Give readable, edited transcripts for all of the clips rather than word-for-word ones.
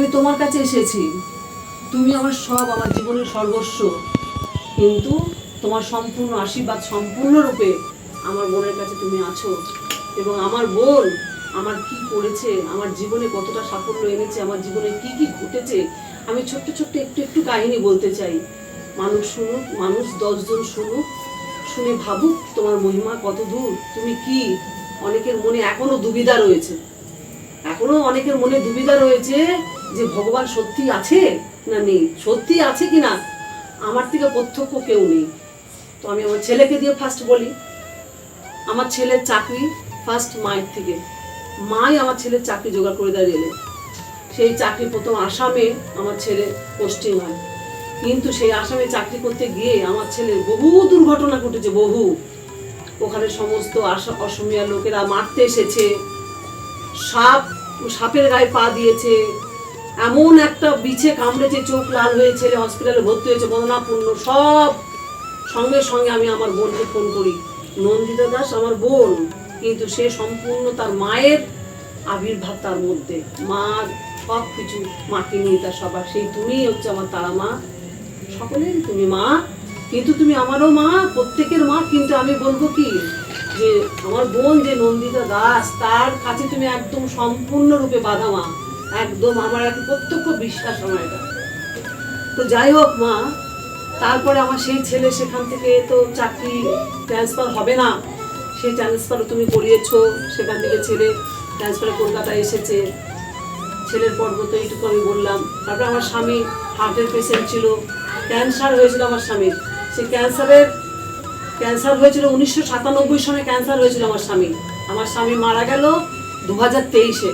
আমি তোমার কাছে এসেছি, তুমি আমার সব, আমার জীবনের সর্বস্ব, কিন্তু তোমার সম্পূর্ণ আশীর্বাদ সম্পূর্ণরূপে আমার বোনের কাছে তুমি আছো। এবং আমার বোন আমার কি করেছে, আমার জীবনে কতটা সাফল্য এনেছে, আমার জীবনে কি কি ঘটেছে, আমি ছোট্ট ছোট্ট একটু একটু কাহিনী বলতে চাই। মানুষ শুনুক, মানুষ 10 জন শুনুক, শুনে ভাবুক তোমার মহিমা কত দূর, তুমি কি। অনেকের মনে এখনো দুবিধা রয়েছে, এখনো অনেকের মনে দুবিধা রয়েছে যে ভগবান সত্যি আছে না নেই, সত্যি আছে কিনা আমার থেকে প্রত্যক্ষ কেউ নেই। তো আমি আমার ছেলেকে দিয়ে ফার্স্ট বলি। আমার ছেলের চাকরি ফার্স্ট মায়ের থেকে, মাই আমার ছেলের চাকরি জোগাড় করে দেয় রেলে। সেই চাকরি প্রথম আসামে আমার ছেলে পোস্টিং হয়, কিন্তু সেই আসামে চাকরি করতে গিয়ে আমার ছেলের বহু দুর্ঘটনা ঘটেছে, বহু। ওখানে সমস্ত অসমিয়া লোকেরা মারতে এসেছে, সাপের গায়ে পা দিয়েছে, এমন একটা বিছে কামড়েছে, চোখ লাল হয়ে ছেলে হসপিটালে ভর্তি হয়েছে, বদনাপূর্ণ সব। সঙ্গে সঙ্গে আমি আমার বোনকে ফোন করি, নন্দিতা দাস আমার বোন, কিন্তু সে সম্পূর্ণ তার মায়ের আবির্ভাব তার মধ্যে, মার সব কিছু মাকে নিয়ে তার সবার, সেই তুমিই হচ্ছে আমার তারা মা, সকলের তুমি মা, কিন্তু তুমি আমারও মা, প্রত্যেকের মা। কিন্তু আমি বলবো কি, যে আমার বোন যে নন্দিতা দাস, তার কাছে তুমি একদম সম্পূর্ণরূপে বাধা মা, একদম আমার একটা প্রত্যক্ষ বিশ্বাস আমার এটা। তো যাই হোক মা, তারপরে আমার সেই ছেলে সেখান থেকে তো চাকরি ট্রান্সফার হবে না, সেই ট্রান্সফারও তুমি করিয়েছো, সেখান থেকে ছেলে ট্রান্সফারে কলকাতায় এসেছে। ছেলের পর্ব তো এইটুকু আমি বললাম। তারপরে আমার স্বামী হার্টের পেশেন্ট ছিল, ক্যান্সার হয়েছিল আমার স্বামীর। সেই ক্যান্সার হয়েছিল 1997 সনে ক্যান্সার হয়েছিল আমার স্বামী। আমার স্বামী মারা গেল 2023-এ।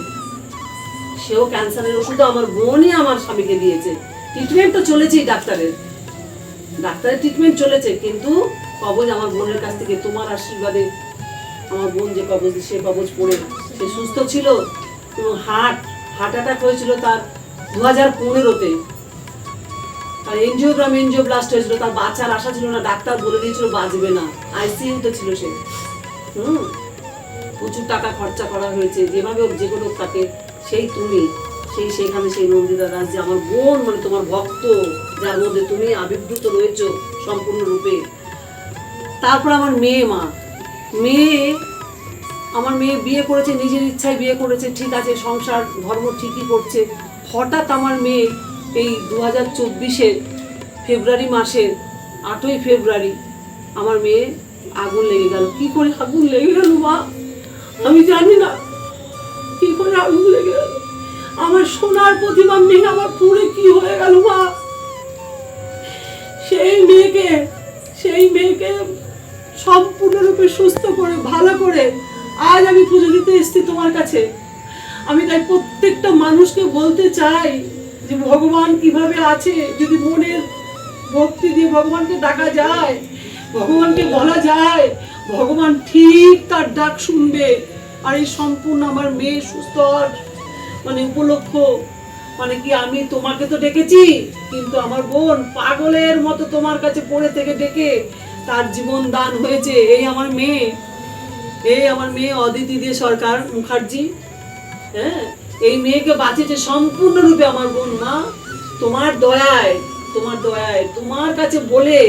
সেও ক্যান্সারের ওষুধও আমার বোনই আমার স্বামীকে দিয়েছে। ট্রিটমেন্ট তো চলেছেই, ডাক্তারের ট্রিটমেন্ট চলেছে, কিন্তু কবজ আমার বোনের কাছ থেকে তোমার আশীর্বাদে আমার বোন যে কবজ, সে কবজ পড়ে সে সুস্থ ছিল। এবং হার্ট অ্যাটাক হয়েছিল তার 2015-তে, তার এনজিওব্লাস্ট হয়েছিল, তার বাঁচার আশা ছিল না, ডাক্তার বলে দিয়েছিল বাঁচবে না, আইসিইউতে ছিল সে। প্রচুর টাকা খরচা করা হয়েছে, যেভাবে যে কোনো তাকে, সেই তুমি, সেইখানে সেই নন্দিতা দাস যে আমার বোন, মানে তোমার ভক্ত, যার মধ্যে তুমি আবির্ভূত রয়েছ সম্পূর্ণরূপে। তারপর আমার মেয়ে, আমার মেয়ে বিয়ে করেছে, নিজের ইচ্ছায় বিয়ে করেছে, ঠিক আছে, সংসার ধর্ম ঠিকই করছে। হঠাৎ আমার মেয়ে এই 2024-এর ফেব্রুয়ারি মাসের 8ই ফেব্রুয়ারি আমার মেয়ে আগুন লেগে গেল। কি করে আগুন লেগে গেল মা আমি জানি না, কি করে আগুন লেগে গেল। আমার সোনার প্রতিমা মেয়ে আমার পুরে কি হয়ে গেল মা। সেই মেয়েকে সম্পূর্ণরূপে সুস্থ করে, ভালো করে আজ আমি পুজো দিতে এসেছি তোমার কাছে। আমি তাই প্রত্যেকটা মানুষকে বলতে চাই যে ভগবান কিভাবে আছে, যদি মনের ভক্তি দিয়ে ভগবানকে ডাকা যায়, ভগবানকে বলা যায়, ভগবান ঠিক তার ডাক শুনবে। আর এই সম্পূর্ণ আমার মেয়ে সুস্থ হওয়ার মানে উপলক্ষ, মানে কি, আমি তোমাকে তো ডেকেছি, কিন্তু আমার বোন পাগলের মতো তোমার কাছে পড়ে থেকে ডেকে তার জীবন দান হয়েছে। এই আমার মেয়ে অদিতি দে সরকার মুখার্জি, হ্যাঁ, এই মেয়েকে বাঁচিয়েছে সম্পূর্ণরূপে আমার বোন মা, তোমার দয়ায়, তোমার কাছে বলে,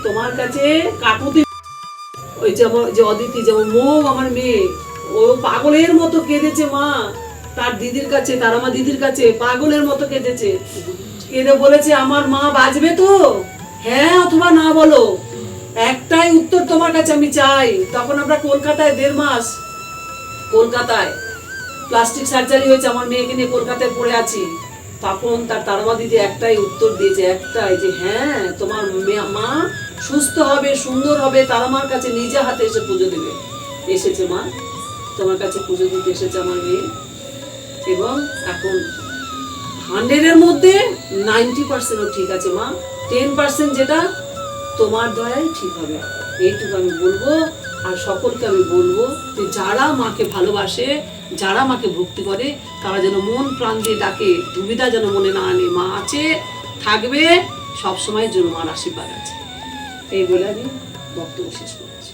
তোমার কাছে কাকুতি। ওই যে অদিতি, যেমন মৌ আমার মেয়ে, ও পাগলের মতো কেঁদেছে মা, তার দিদির কাছে, তার আমার দিদির কাছে পাগলের মতো কেঁদেছে, কেঁদে বলেছে আমার মা বাঁচবে তো, হ্যাঁ অথবা না বলো, একটাই উত্তর তোমার কাছে আমি চাই। তখন আমরা কলকাতায় 1.5 মাস কলকাতায় প্লাস্টিক সার্জারি হয়েছে, আমার মেয়েকে নিয়ে কলকাতায় পড়ে আছি। তখন তার তারামা দিদি একটাই উত্তর দিয়েছে, একটাই, যে হ্যাঁ তোমার মা সুস্থ হবে, সুন্দর হবে, তারামার কাছে নিজে হাতে এসে পুজো দেবে। এসেছে মা, তোমার কাছে পুজো দিতে এসেছে আমার মেয়ে। এবং এখন 100-এর মধ্যে 90%ও ঠিক আছে মা, 10% যেটা তোমার দয়ায় ঠিক হবে, এইটুকু আমি বলবো। আর সকলকে আমি বলবো যে যারা মাকে ভালোবাসে, যারা মাকে ভক্তি করে, তারা যেন মন প্রাণ দিয়ে ডাকে, দুবিধা যেন মনে না আনে। মা আছে, থাকবে, সবসময়ের জন্য মার আশীর্বাদ আছে। এই বলে আমি বক্তব্য শেষ করছি।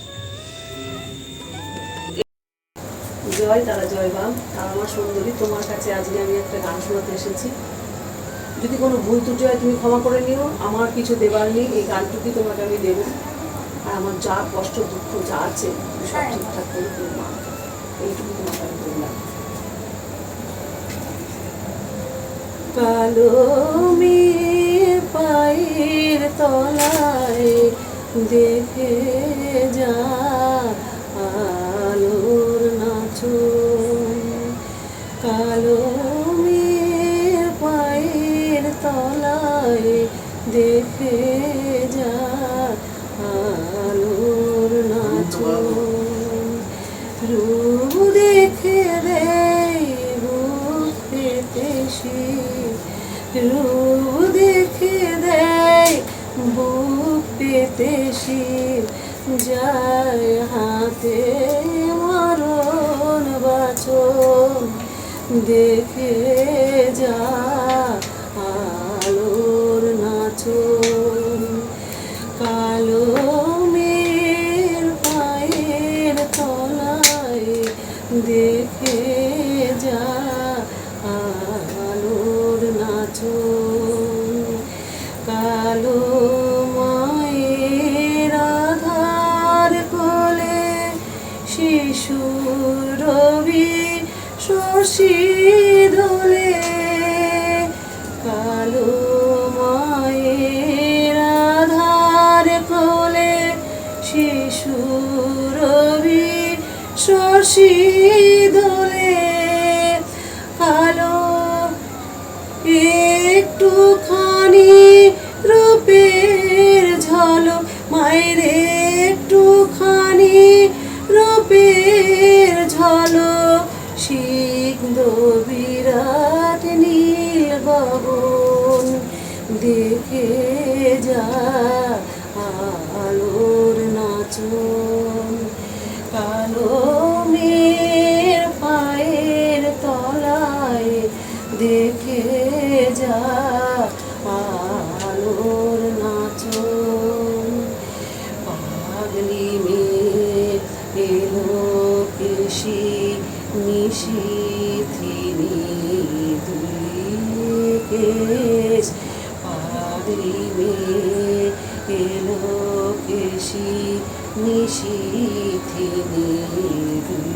জয়, তারা জয় বাম। আর আমার সুন্দরী, তোমার কাছে আজকে আমি একটা গান শোনাতে এসেছি। যদি কোনো ভুল ত্রুটি হয় তুমি ক্ষমা করে নিও, আমার কিছু দেবার নেই, এই গানটুকুই তোমাকে আমি দেবো। আর আমার যা কষ্ট দুঃখ যা আছে সব ঠিকঠাক করে দেবো মা, এইটুকু তোমাকে আমি বললাম। কালো মেঘ পায়ের তলায় দেখে যা আলোর নাচন, কালো মেঘ পায়ের তলায় দেখে যা আলোর নাচন, রূপ দেখে রে বুক পেতে শীত, রূপ দেখে দেয় বুক পেতে শীত, যায় হাতে মরণ বাচন, দেখে যা আলোর নাচন, কালো মেঘ পায়ের তলায় দেখে যা আলোর নাচন, কালো মায়ের আধার কোলে শিশুর রবি শশী দোলে, কালো মায়ের আধার কোলে শিশুর রবি শশী দোলে, কালো একটুখানি রূপের ঝলক মায়ের, একটুখানি রূপের ঝলক, সিন্ধ বিরাট নীল গগন, দেখে যা আলোর নাচন, কালো মেঘ পায়ের তলায় দেখে যা আলোর নাচন, পাগলি মেঘ এলো কেশি নিশীথিনী দুই কেশ, পাগলি মেঘ এলো কেশি নিশীথিনী দুই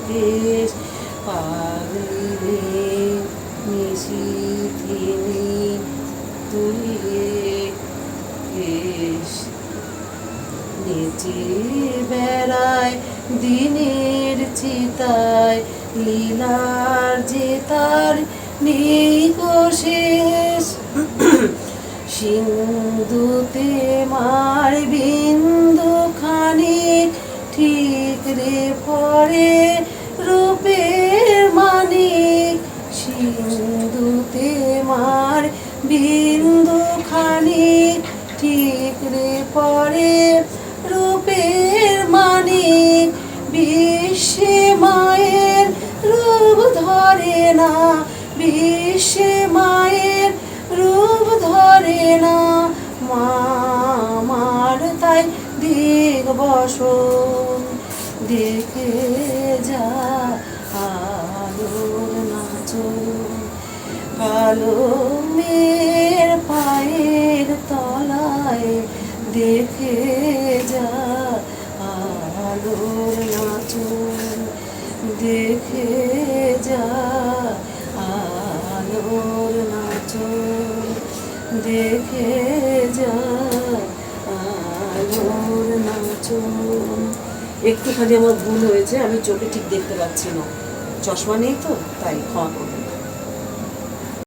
কেশ, পাগলি মেঘ নিশীথিনী দুই কেশ, নেচে বেড়ায় দিনের চিতায় লীলার যে তার নেই গো শেষ, সিন্ধুতে মার বিন্দু খানিক ঠিক রে পড়ে রূপের মানিক, সিন্ধুতে মার বিন্দু খানিক ঠিক রে পড়ে রূপের মানিক, বিশ্বে মায়ের রূপ ধরে না, বিশ্বে মায়ের রূপ ধরে না, মা আমার তাই দিক বসন, দেখে যা আলোর নাচন, কালো মেঘ পায়ের তলায় দেখে যা আলোর নাচন, দেখে যা আলোর নাচন, দেখে যা আলোর নাচন। একটুখানি আমার ভুল হয়েছে, আমি চোখে ঠিক দেখতে পাচ্ছি না, চশমা নেই তো, তাই ক্ষমা করবেন।